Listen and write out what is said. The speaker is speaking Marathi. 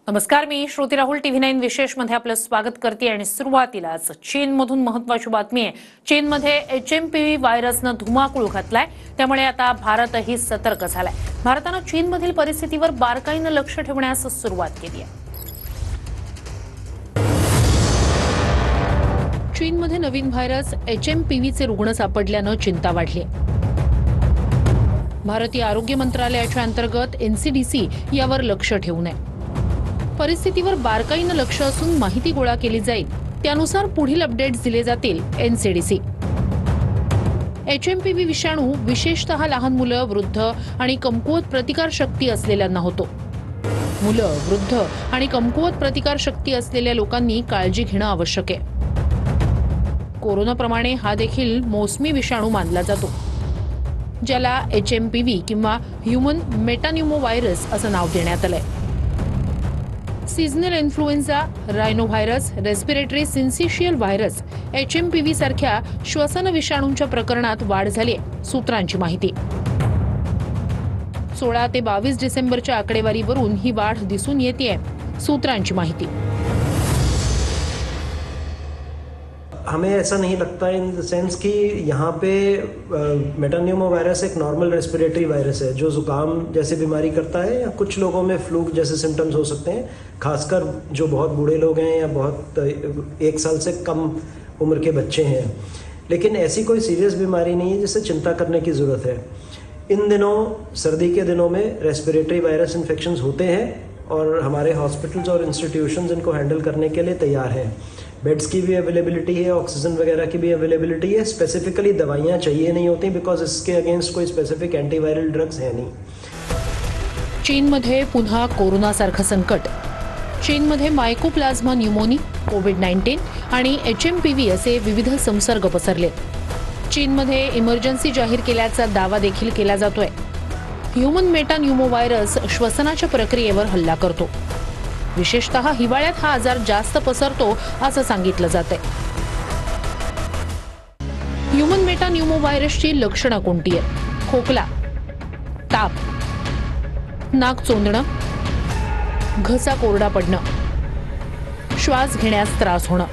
नमस्कार, मी श्रुती राहुल TV9 विशेष मध्ये आपलं स्वागत करते आणि सुरुवातीलाच चीनमधून महत्त्वाची बातमी आहे। चीनमध्ये HMPV व्हायरसनं धुमाकूळ घातलाय, त्यामुळे आता भारतही सतर्क झालाय। भारतानं चीनमधील परिस्थितीवर बारकाईनं लक्ष ठेवण्यास सुरुवात केली आहे। चीनमध्ये नवीन व्हायरस HMPVचे रुग्ण सापडल्यानं चिंता वाढली आहे। भारतीय आरोग्य मंत्रालयाच्या अंतर्गत NCDC यावर लक्ष ठेवून आहे। परिस्थितीवर बारकाईनं लक्ष असून माहिती गोळा केली जाईल, त्यानुसार पुढील अपडेट्स दिले जातील। NCDC HMPV विषाणू विशेषतः लहान मुलं, वृद्ध आणि कमकुवत प्रतिकारशक्ती असलेल्यांना होतो। मुलं, वृद्ध आणि कमकुवत प्रतिकारशक्ती असलेल्या लोकांनी काळजी घेणं आवश्यक आहे। कोरोनाप्रमाणे हा देखील मौसमी विषाणू मानला जातो, ज्याला HMPV किंवा ह्यूमन मेटान्यूमोव्हायरस असं नाव देण्यात आलंय। Seasonal influenza, rhinovirus, respiratory syncytial virus, HMPV सारख्या श्वसन विषाणूंच्या प्रकरणात वाढ झाली आहे। सूत्रांची माहिती 16 ते 22 डिसेंबरच्या आकडेवारीवरून ही वाढ दिसून येते। सूत्रांची माहिती हमें ऐसा नहीं लगता इन द सेंस कि यहाँ पे मेटान्यूमो वायरस एक नॉर्मल रेस्पिरेटरी वायरस है जो जुकाम जैसी बीमारी करता है, या कुछ लोगों में फ्लू जैसे सिम्टम्स हो सकते हैं, खासकर जो बहुत बूढ़े लोग हैं या बहुत 1 साल से कम उम्र के बच्चे हैं। लेकिन ऐसी कोई सीरियस बीमारी नहीं है जिससे चिंता करने की ज़रूरत है। इन दिनों, सर्दी के दिनों में रेस्पिरेटरी वायरस इन्फेक्शंस होते हैं और हमारे हॉस्पिटल्स और इंस्टीट्यूशंस इनको हैंडल करने के लिए तैयार हैं। बेड्स की भी अवेलेबिलिटी है, ऑक्सीजन वगैरह की भी अवेलेबिलिटी है। स्पेसिफिकली दवाइयाँ चाहिए नहीं होती बिकॉज इसके अगेंस्ट कोई स्पेसिफिक एंटीवायरल ड्रग्स है नहीं। चीनमध्ये पुन्हा कोरोनासारखं संकट। चीनमध्ये मायकोप्लाझ्मा न्यूमोनी, कोविड-19 आणि HMPV असे विविध संसर्ग पसरले। चीनमध्ये इमर्जन्सी जाहीर केल्याचा दावा देखील केला जातोय। ह्यूमन मेटान्यूमोव्हायरस श्वसनाच्या प्रक्रियेवर हल्ला करतो। विशेषतः हिवाळ्यात हा आजार जास्त पसरतो असं सांगितलं जातंय। ह्यूमन मेटान्यूमोव्हायरसची लक्षणं कोणती आहेत? खोकला, ताप, नाक चोंदणं, घसा कोरडा पडणं, श्वास घेण्यास त्रास होणं।